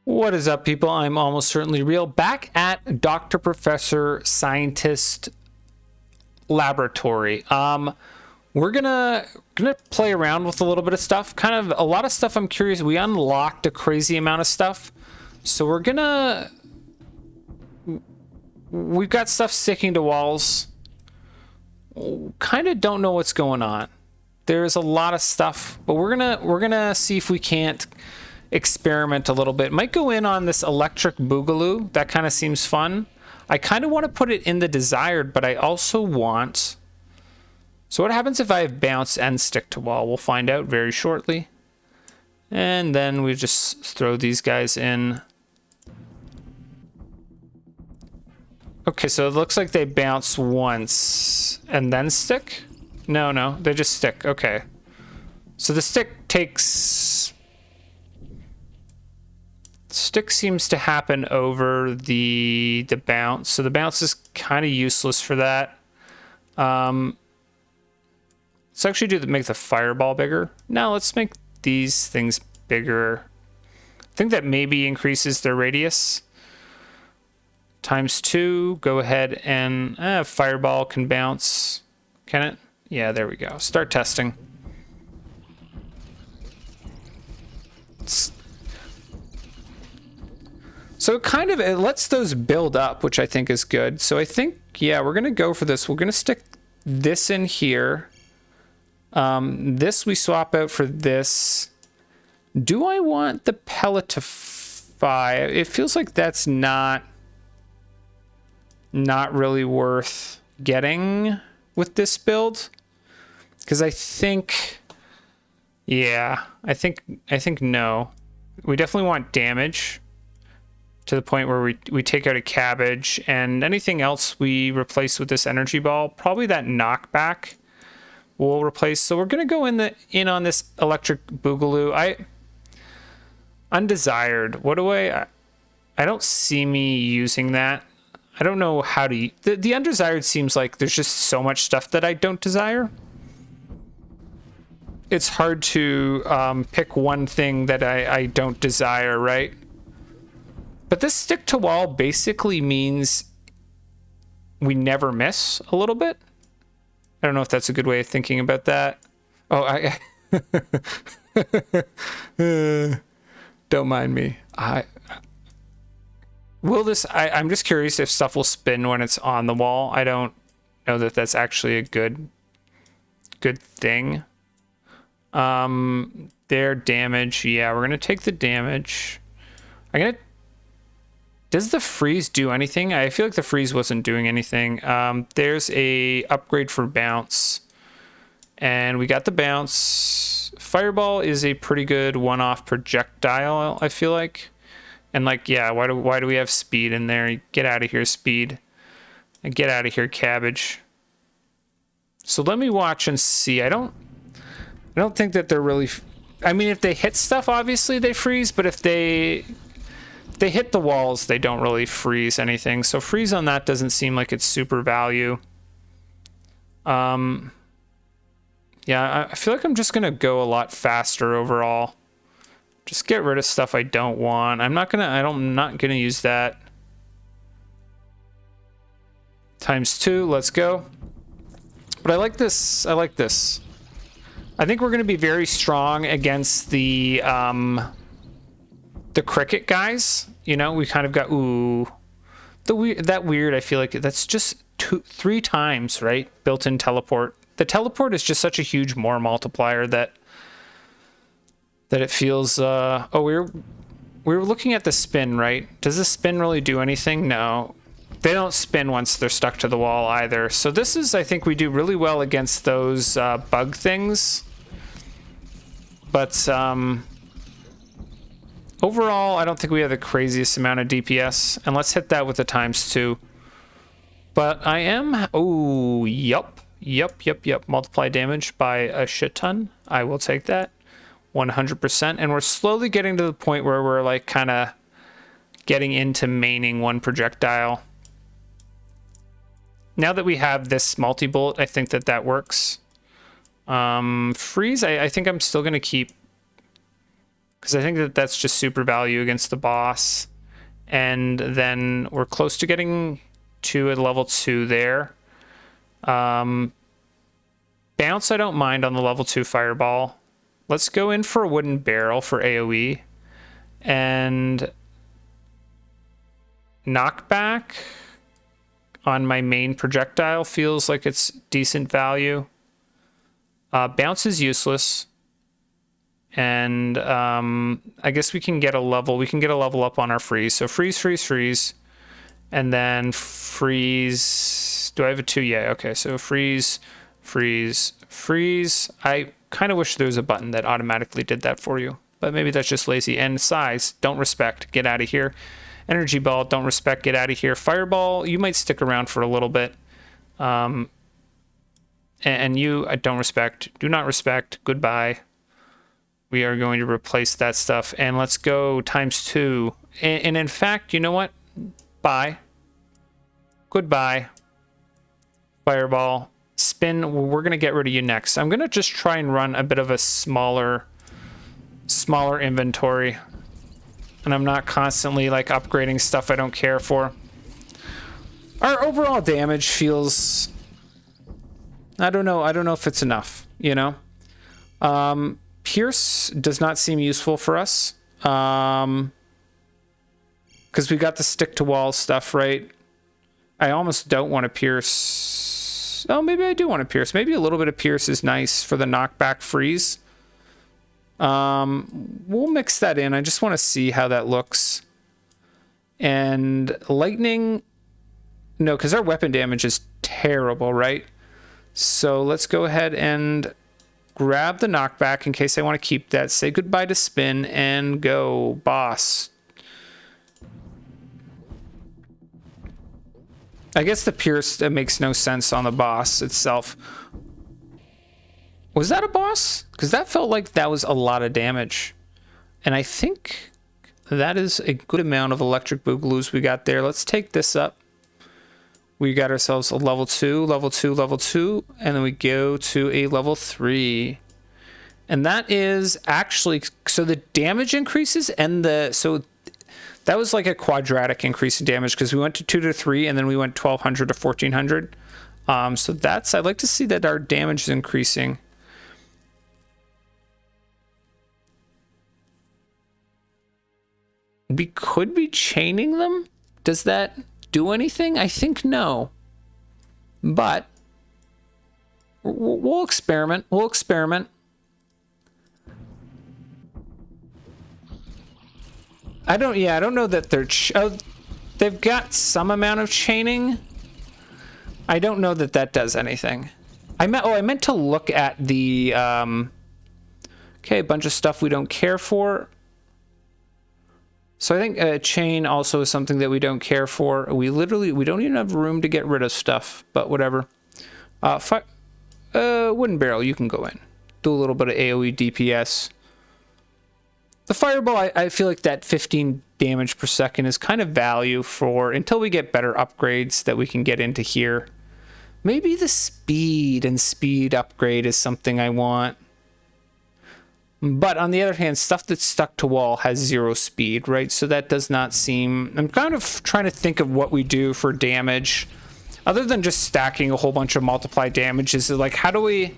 What is up, people? I'm almost certainly real, back at Dr. Professor Scientist Laboratory. We're gonna play around with a little bit of stuff, kind of a lot of stuff. I'm curious. We unlocked a crazy amount of stuff, so we've got stuff sticking to walls. Kind of don't know what's going on. There's a lot of stuff, but we're gonna see if we can't experiment a little bit. Might go in on this electric boogaloo. That kind of seems fun. I kind of want to put it in the desired, but I also want... So what happens if I have bounce and stick to wall? We'll find out very shortly. And then we just throw these guys in. Okay, so it looks like they bounce once and then stick? No, they just stick. Okay. So the stick takes... Stick seems to happen over the bounce, so the bounce is kind of useless for that. Let's actually make the fireball bigger. Now let's make these things bigger. I think that maybe increases their radius. ×2. Go ahead and fireball can bounce. Can it? Yeah, there we go. Start testing. So it lets those build up, which I think is good. So I think, yeah, we're going to go for this. We're going to stick this in here. This we swap out for this. Do I want the pellet to fire? It feels like that's not really worth getting with this build. Because I think, yeah, I think no. We definitely want damage. To the point where we take out a cabbage, and anything else we replace with this energy ball, probably that knockback we'll replace. So we're gonna go in on this electric boogaloo. Undesired. What do I don't see me using that. I don't know how to the undesired seems like there's just so much stuff that I don't desire. It's hard to pick one thing that I don't desire, right? But this stick to wall basically means we never miss a little bit. I don't know if that's a good way of thinking about that. Oh, don't mind me. I'm just curious if stuff will spin when it's on the wall. I don't know that that's actually a good thing. Their damage. Yeah, we're going to take the damage. Does the freeze do anything? I feel like the freeze wasn't doing anything. There's a upgrade for bounce. And we got the bounce. Fireball is a pretty good one-off projectile, I feel like. And like, yeah, why do we have speed in there? Get out of here, speed. And get out of here, cabbage. So let me watch and see. I don't think that they're really... I mean, if they hit stuff, obviously they freeze, but if they hit the walls, they don't really freeze anything. So freeze on that doesn't seem like it's super value. Yeah, I feel like I'm just going to go a lot faster overall. Just get rid of stuff I don't want. I'm not going to use that. ×2, let's go. But I like this. I think we're going to be very strong against the cricket guys. You know, we kind of got that weird. I feel like that's just 3 times, right? Built-in teleport. The teleport is just such a huge more multiplier that it feels. Oh, we were looking at the spin, right? Does the spin really do anything? No, they don't spin once they're stuck to the wall either. So this is, I think we do really well against those bug things. But overall, I don't think we have the craziest amount of DPS. And let's hit that with the ×2. But I am... Oh, yup. Multiply damage by a shit ton. I will take that. 100%. And we're slowly getting to the point where we're like kind of getting into maining one projectile. Now that we have this multi-bolt, I think that works. Freeze, I think I'm still going to keep because I think that that's just super value against the boss. And then we're close to getting to a level 2 there. Bounce I don't mind on the level 2 fireball. Let's go in for a wooden barrel for AoE. And knockback on my main projectile feels like it's decent value. Bounce is useless. And I guess we can get a level. We can get a level up on our freeze. So freeze, freeze, freeze. And then freeze. Do I have a 2? Yeah, okay. So freeze, freeze, freeze. I kind of wish there was a button that automatically did that for you. But maybe that's just lazy. And size, don't respect. Get out of here. Energy ball, don't respect. Get out of here. Fireball, you might stick around for a little bit. And you, I don't respect. Do not respect. Goodbye. We are going to replace that stuff. And let's go ×2. And in fact, you know what? Bye. Goodbye. Fireball. Spin. We're going to get rid of you next. I'm going to just try and run a bit of a smaller inventory. And I'm not constantly like upgrading stuff I don't care for. Our overall damage feels... I don't know if it's enough, you know? Pierce does not seem useful for us. Because we got the stick to wall stuff, right? I almost don't want to pierce. Oh, maybe I do want to pierce. Maybe a little bit of pierce is nice for the knockback freeze. We'll mix that in. I just want to see how that looks. And lightning... No, because our weapon damage is terrible, right? So let's go ahead and grab the knockback in case I want to keep that. Say goodbye to spin and go, boss. I guess the pierce makes no sense on the boss itself. Was that a boss? Because that felt like that was a lot of damage. And I think that is a good amount of electric boogaloos we got there. Let's take this up. We got ourselves a level 2, level 2, level 2, and then we go to a level 3. And that is actually, so the damage increases and so that was like a quadratic increase in damage because we went to 2 to 3 and then we went 1200 to 1400. So that's, I'd like to see that our damage is increasing. We could be chaining them. Does that do anything? I think no. But we'll experiment. We'll experiment. I don't know that they're... they've got some amount of chaining. I don't know that that does anything. I meant to look at the... okay, a bunch of stuff we don't care for. So I think chain also is something that we don't care for. We don't even have room to get rid of stuff, but whatever. Wooden barrel, you can go in. Do a little bit of AoE DPS. The fireball, I feel like that 15 damage per second is kind of value for until we get better upgrades that we can get into here. Maybe the speed upgrade is something I want. But on the other hand, stuff that's stuck to wall has 0 speed, right? So that does not seem... I'm kind of trying to think of what we do for damage. Other than just stacking a whole bunch of multiply damages, like how do we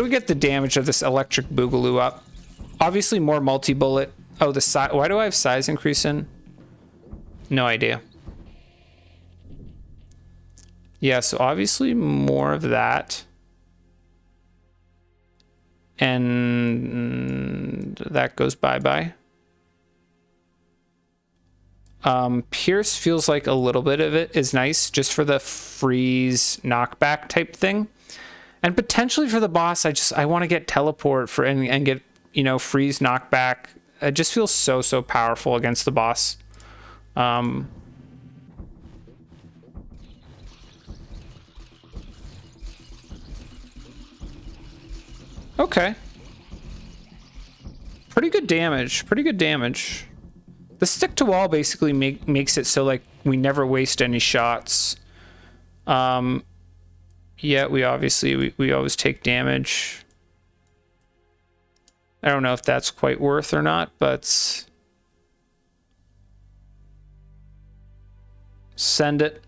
get the damage of this electric boogaloo up? Obviously more multi-bullet. Oh, the size... Why do I have size increase in? No idea. Yeah, so obviously more of that. And that goes bye-bye. Pierce feels like a little bit of it is nice just for the freeze knockback type thing. And potentially for the boss, I want to get teleport for and get, you know, freeze knockback. It just feels so powerful against the boss. Okay. Pretty good damage. Pretty good damage. The stick to wall basically makes it so like we never waste any shots. Yeah, we obviously we always take damage. I don't know if that's quite worth or not, but send it.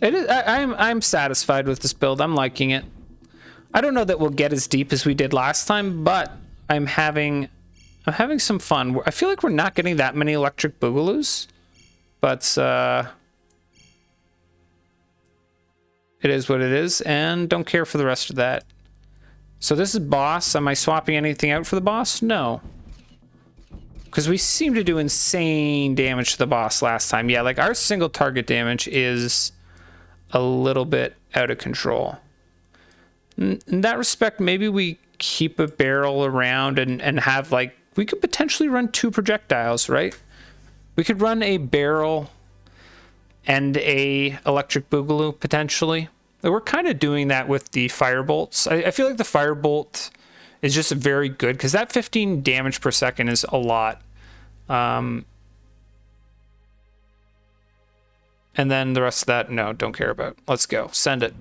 It is, I'm satisfied with this build. I'm liking it. I don't know that we'll get as deep as we did last time, but I'm having some fun. I feel like we're not getting that many electric boogaloos, but it is what it is, and don't care for the rest of that. So this is boss. Am I swapping anything out for the boss? No. Because we seem to do insane damage to the boss last time. Yeah, like our single target damage is a little bit out of control. In that respect, maybe we keep a barrel around and have, like, we could potentially run 2 projectiles, right? We could run a barrel and a electric boogaloo potentially. We're kind of doing that with the firebolts. I feel like the firebolt is just very good because that 15 damage per second is a lot. And then the rest of that, no, don't care about. Let's go. Send it.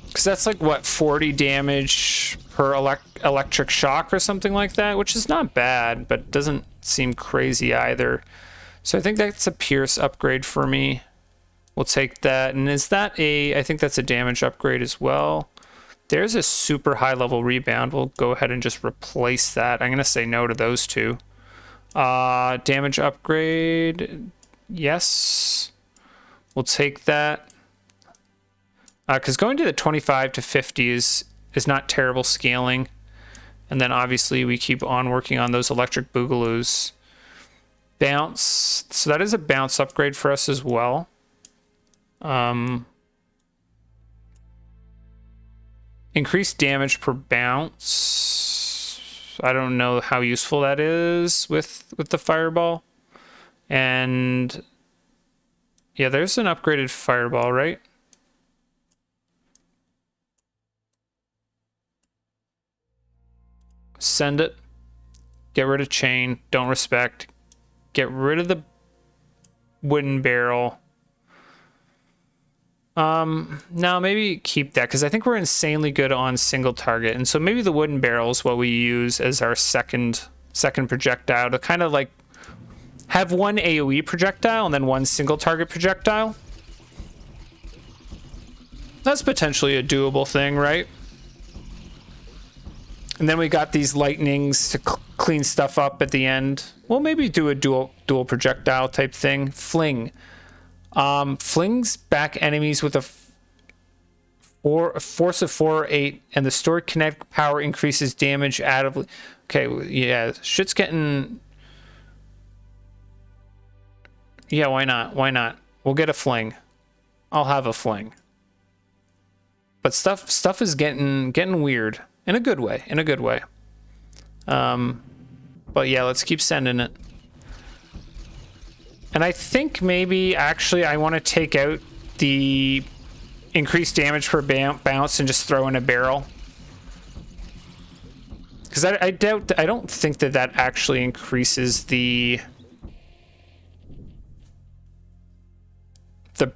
Because that's like, what, 40 damage per electric shock or something like that, which is not bad, but doesn't seem crazy either. So I think that's a Pierce upgrade for me. We'll take that. And is that a... I think that's a damage upgrade as well. There's a super high level rebound. We'll go ahead and just replace that. I'm going to say no to those 2. Damage upgrade. Yes. We'll take that. Because going to the 25 to 50 is not terrible scaling. And then obviously we keep on working on those electric boogaloos. Bounce. So that is a bounce upgrade for us as well. Increased damage per bounce. I don't know how useful that is with the fireball. And yeah, there's an upgraded fireball, right? Send it. Get rid of chain. Don't respect. Get rid of the wooden barrel. Now maybe keep that because I think we're insanely good on single target, and so maybe the wooden barrel is what we use as our second projectile to kind of like have one AoE projectile and then one single target projectile. That's potentially a doable thing, right? And then we got these lightnings to clean stuff up at the end. We'll maybe do a dual projectile type thing. Fling. Flings back enemies with a force of 4 or 8, and the stored kinetic power increases damage additively. Okay, yeah, shit's getting... Yeah, why not? Why not? We'll get a fling. I'll have a fling. But stuff is getting weird. In a good way. In a good way. But yeah, let's keep sending it. And I think maybe, actually, I want to take out the increased damage per bounce and just throw in a barrel. Because I don't think that actually increases the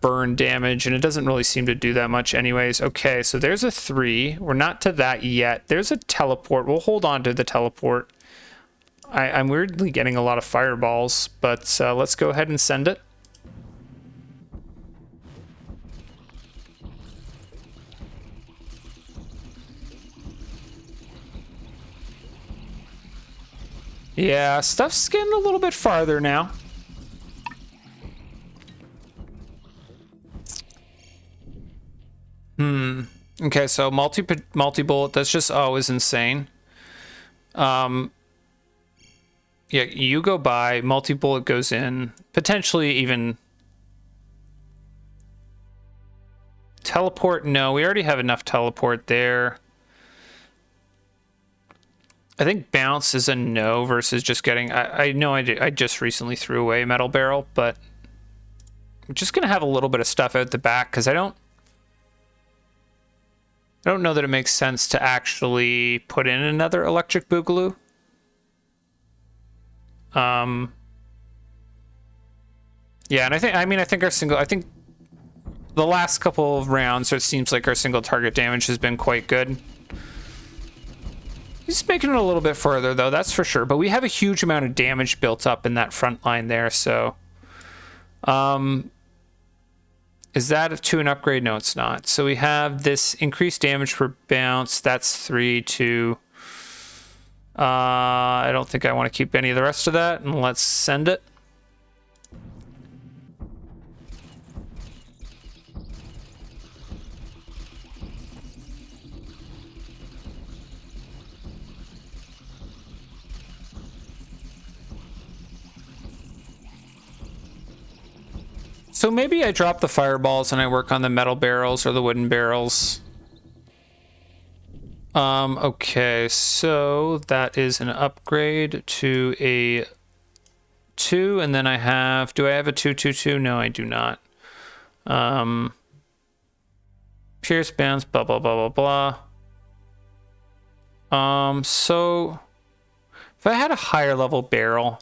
burn damage, and it doesn't really seem to do that much anyways. Okay, so there's a 3. We're not to that yet. There's a teleport. We'll hold on to the teleport. I'm weirdly getting a lot of fireballs, but let's go ahead and send it. Yeah, stuff's getting a little bit farther now. Okay, so multi-bullet, that's just always insane. Yeah, you go by, multi-bullet goes in, potentially even... Teleport, no, we already have enough teleport there. I think bounce is a no versus just getting... I know I just recently threw away a metal barrel, but I'm just gonna have a little bit of stuff out the back because I don't know that it makes sense to actually put in another electric boogaloo. Yeah, and I think the last couple of rounds, it seems like our single target damage has been quite good. He's making it a little bit further, though, that's for sure. But we have a huge amount of damage built up in that front line there, so... is that to an upgrade? No, it's not. So we have this increased damage per bounce. That's 3 to... I don't think I want to keep any of the rest of that, and let's send it. So maybe I drop the fireballs and I work on the metal barrels or the wooden barrels. Okay, so that is an upgrade to a 2, and then I have... Do I have a 2/2/2? No, I do not. Pierce, bounce, blah, blah, blah, blah, blah. So... if I had a higher level barrel,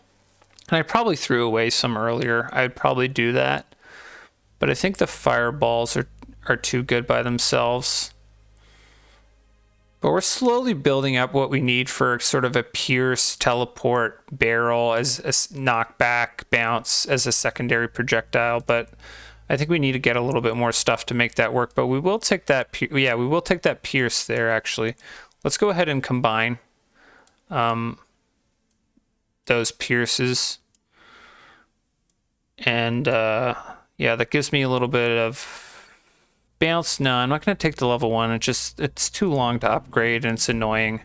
and I probably threw away some earlier, I'd probably do that. But I think the fireballs are too good by themselves. But we're slowly building up what we need for sort of a pierce, teleport, barrel as a knockback, bounce as a secondary projectile. But I think we need to get a little bit more stuff to make that work. But we will take that, we will take that pierce there, actually. Let's go ahead and combine those pierces. And... yeah, that gives me a little bit of bounce. No, I'm not going to take the level 1. It's too long to upgrade and it's annoying.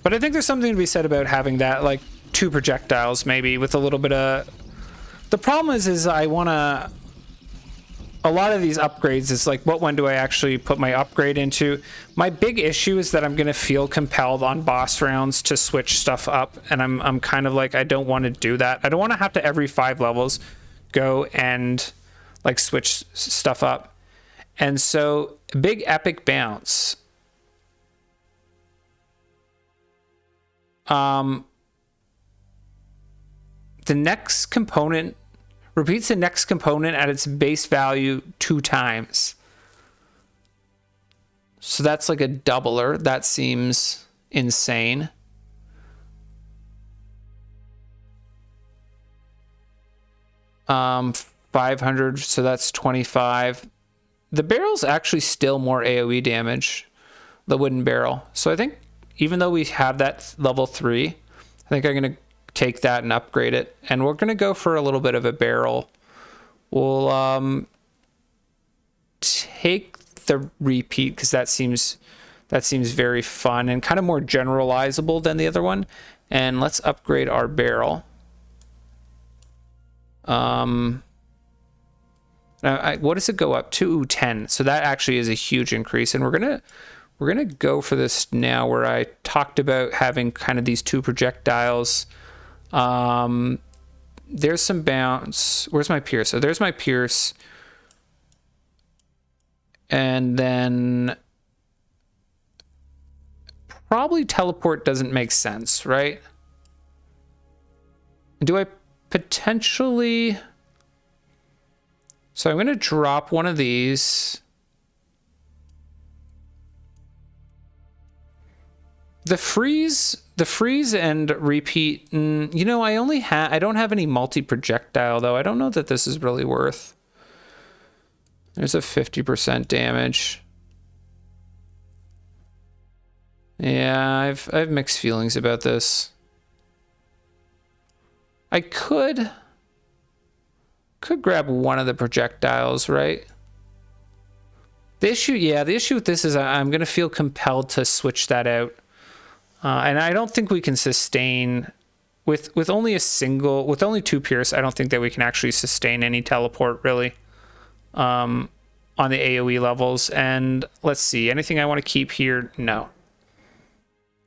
But I think there's something to be said about having that, like, 2 projectiles maybe with a little bit of... The problem is I want to... A lot of these upgrades is like, what one do I actually put my upgrade into? My big issue is that I'm going to feel compelled on boss rounds to switch stuff up, and I'm kind of like, I don't want to do that. I don't want to have to every 5 levels go and like switch stuff up. And so big epic bounce. The next component repeats the next component at its base value 2 times. So that's like a doubler. That seems insane. Um, 500, so that's 25. The barrel's actually still more AoE damage, the wooden barrel. So I think even though we have that level 3, I think I'm going to take that and upgrade it, and we're going to go for a little bit of a barrel. We'll take the repeat because that seems very fun and kind of more generalizable than the other one, and let's upgrade our barrel. Now, what does it go up to? 10. So that actually is a huge increase, and we're gonna go for this now where I talked about having kind of these 2 projectiles. There's some bounce. Where's my pierce? So there's my pierce. And then probably teleport doesn't make sense, right? Do I potentially... So I'm going to drop one of these. The freeze and repeat. You know, I don't have any multi-projectile though. I don't know that this is really worth. There's a 50% damage. Yeah, I've mixed feelings about this. I could grab one of the projectiles, right? The issue with this is I'm going to feel compelled to switch that out. And I don't think we can sustain with only 2 pierce. I don't think that we can actually sustain any teleport really on the AoE levels. And let's see, anything I want to keep here? No.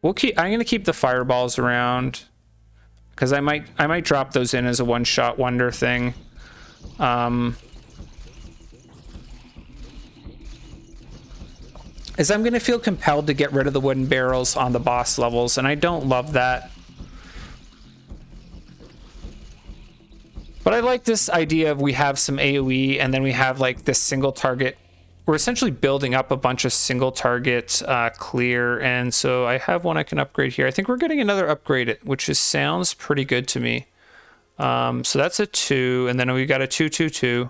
I'm going to keep the fireballs around because I might drop those in as a one-shot wonder thing. Is I'm going to feel compelled to get rid of the wooden barrels on the boss levels, and I don't love that. But I like this idea of we have some AoE, and then we have like this single target. We're essentially building up a bunch of single target clear, and so I have one I can upgrade here. I think we're getting another upgrade, which sounds pretty good to me. So that's a 2, and then we got a 2-2-2,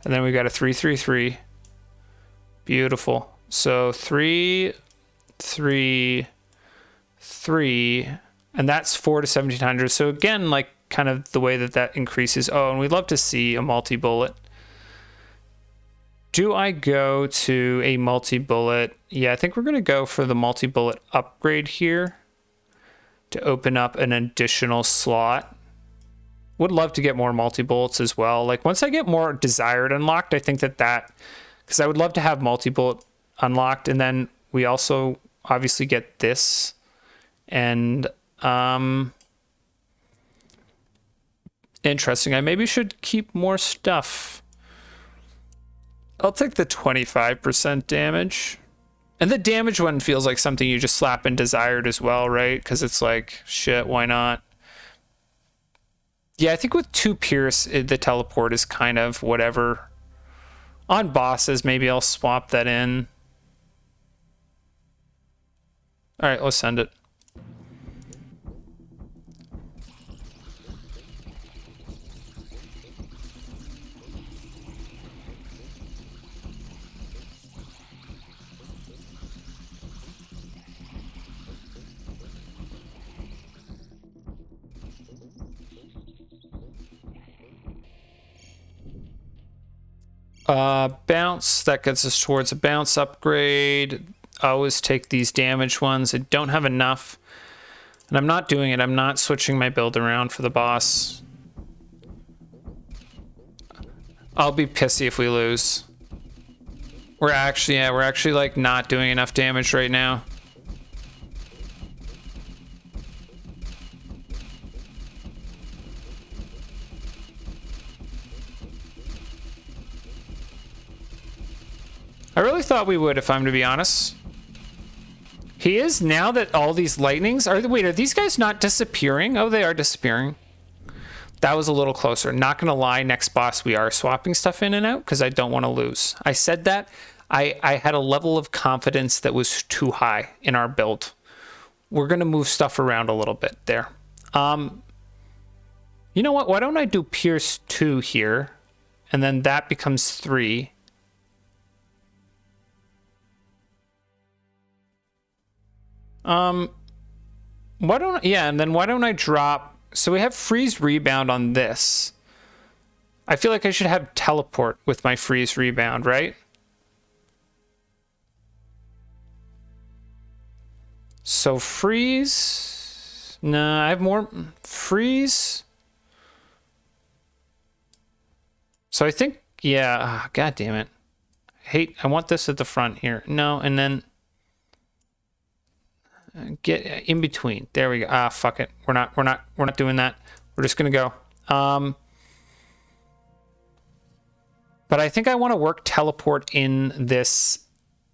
and then we got a 3-3-3. Beautiful. So 3, 3, 3, and that's 4 to 1700. So again, like kind of the way that increases. Oh, and we'd love to see a multi-bullet. Do I go to a multi-bullet? Yeah, I think we're going to go for the multi-bullet upgrade here to open up an additional slot. Would love to get more multi-bullets as well. Like once I get more desired unlocked, I think that because I would love to have multi-bullet unlocked, and then we also obviously get this, and interesting. I maybe should keep more stuff. I'll take the 25% damage. And the damage one feels like something you just slap in desired as well, right? Because it's like, shit, why not? Yeah, I think with 2 Pierce, the teleport is kind of whatever. On bosses, maybe I'll swap that in. All right, let's send it. Bounce, that gets us towards a bounce upgrade. I always take these damage ones. I don't have enough, and I'm not doing it. I'm not switching my build around for the boss. I'll be pissy if we lose. We're actually like not doing enough damage right now. I really thought we would, if I'm to be honest. He is, now that all these lightnings are... Wait, are these guys not disappearing? Oh, they are disappearing. That was a little closer. Not going to lie, next boss we are swapping stuff in and out because I don't want to lose. I said that. I had a level of confidence that was too high in our build. We're going to move stuff around a little bit there. You know what? Why don't I do Pierce 2 here? And then that becomes 3. Why don't I drop, so we have freeze rebound on this. I feel like I should have teleport with my freeze rebound, right? So freeze, no, I have more freeze. So I think, yeah, god damn it. I want this at the front here. No, and then get in between. There we go. Ah, fuck it. We're not doing that. We're just gonna go. But I think I want to work teleport in this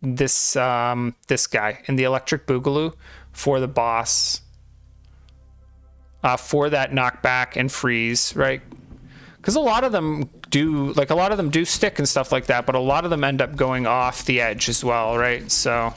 guy in the electric boogaloo for the boss. For that knockback and freeze, right? Because a lot of them do stick and stuff like that, but a lot of them end up going off the edge as well, right? So.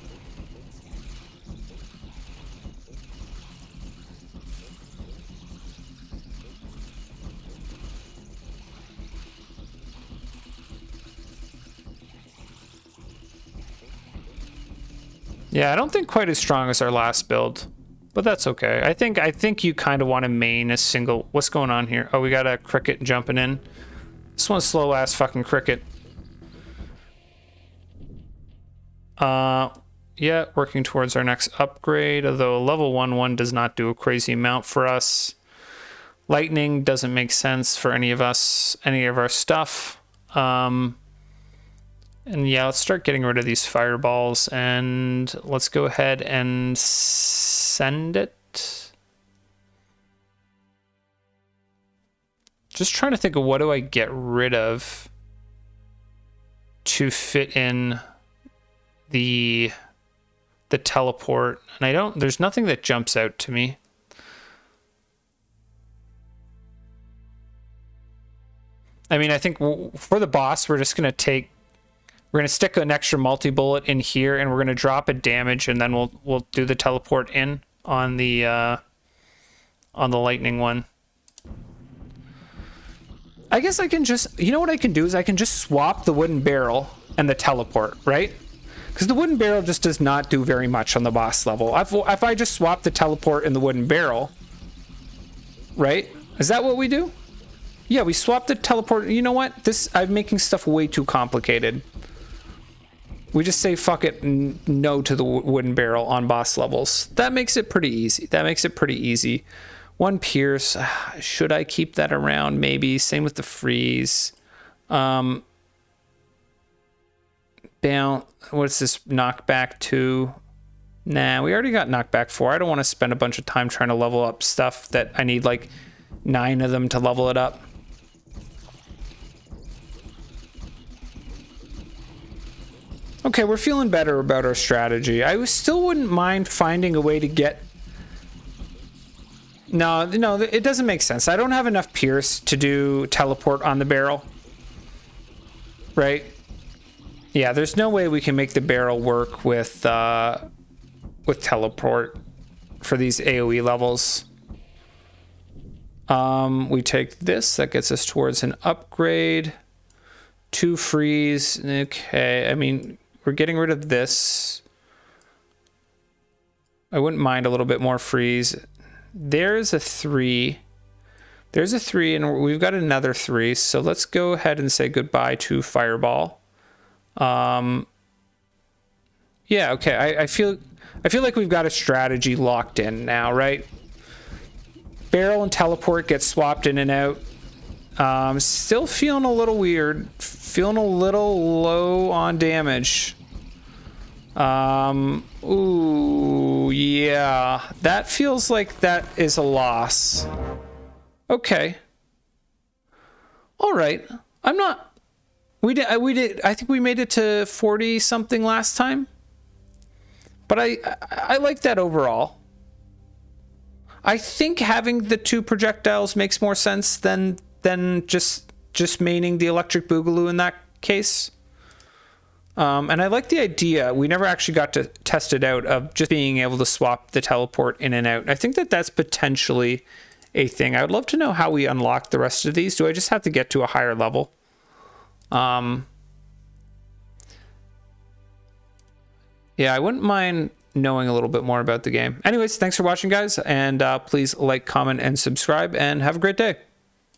Yeah, I don't think quite as strong as our last build, but that's okay. I think you kind of want to main a single. What's going on here? Oh, we got a cricket jumping in. This one's slow ass fucking cricket. Yeah, working towards our next upgrade. Although a level 1 does not do a crazy amount for us. Lightning doesn't make sense for any of us, any of our stuff. And yeah, let's start getting rid of these fireballs, and let's go ahead and send it. Just trying to think of what do I get rid of to fit in the teleport. And there's nothing that jumps out to me. I mean, I think for the boss, we're just going to stick an extra multi-bullet in here, and we're going to drop a damage, and then we'll do the teleport in on the lightning one. I guess I can just, you know what I can do is I can just swap the wooden barrel and the teleport, right? Because the wooden barrel just does not do very much on the boss level. If I just swap the teleport and the wooden barrel, right? Is that what we do? Yeah, we swap the teleport. You know what? I'm making stuff way too complicated. We just say fuck it, no to the wooden barrel on boss levels. That makes it pretty easy. One pierce. Should I keep that around? Maybe. Same with the freeze. Bounce. What's this? Knockback 2. Nah, we already got knockback 4. I don't want to spend a bunch of time trying to level up stuff that I need like 9 of them to level it up. Okay, we're feeling better about our strategy. I still wouldn't mind finding a way to get... No, it doesn't make sense. I don't have enough pierce to do teleport on the barrel. Right? Yeah, there's no way we can make the barrel work with teleport for these AoE levels. We take this. That gets us towards an upgrade. 2 freeze. Okay, I mean... We're getting rid of this. I wouldn't mind a little bit more freeze. There's a 3. There's a 3, and we've got another 3. So let's go ahead and say goodbye to Fireball. Yeah, okay. I feel like we've got a strategy locked in now, right? Barrel and teleport get swapped in and out. Still feeling a little weird. Feeling a little low on damage. Ooh, yeah. That feels like that is a loss. Okay. All right. I'm not... We did. I think we made it to 40 something last time. But I like that overall. I think having the 2 projectiles makes more sense than just maining the electric boogaloo in that case. And I like the idea. We never actually got to test it out of just being able to swap the teleport in and out. I think that's potentially a thing. I would love to know how we unlock the rest of these. Do I just have to get to a higher level? Yeah, I wouldn't mind knowing a little bit more about the game. Anyways, thanks for watching, guys. And please like, comment, and subscribe. And have a great day.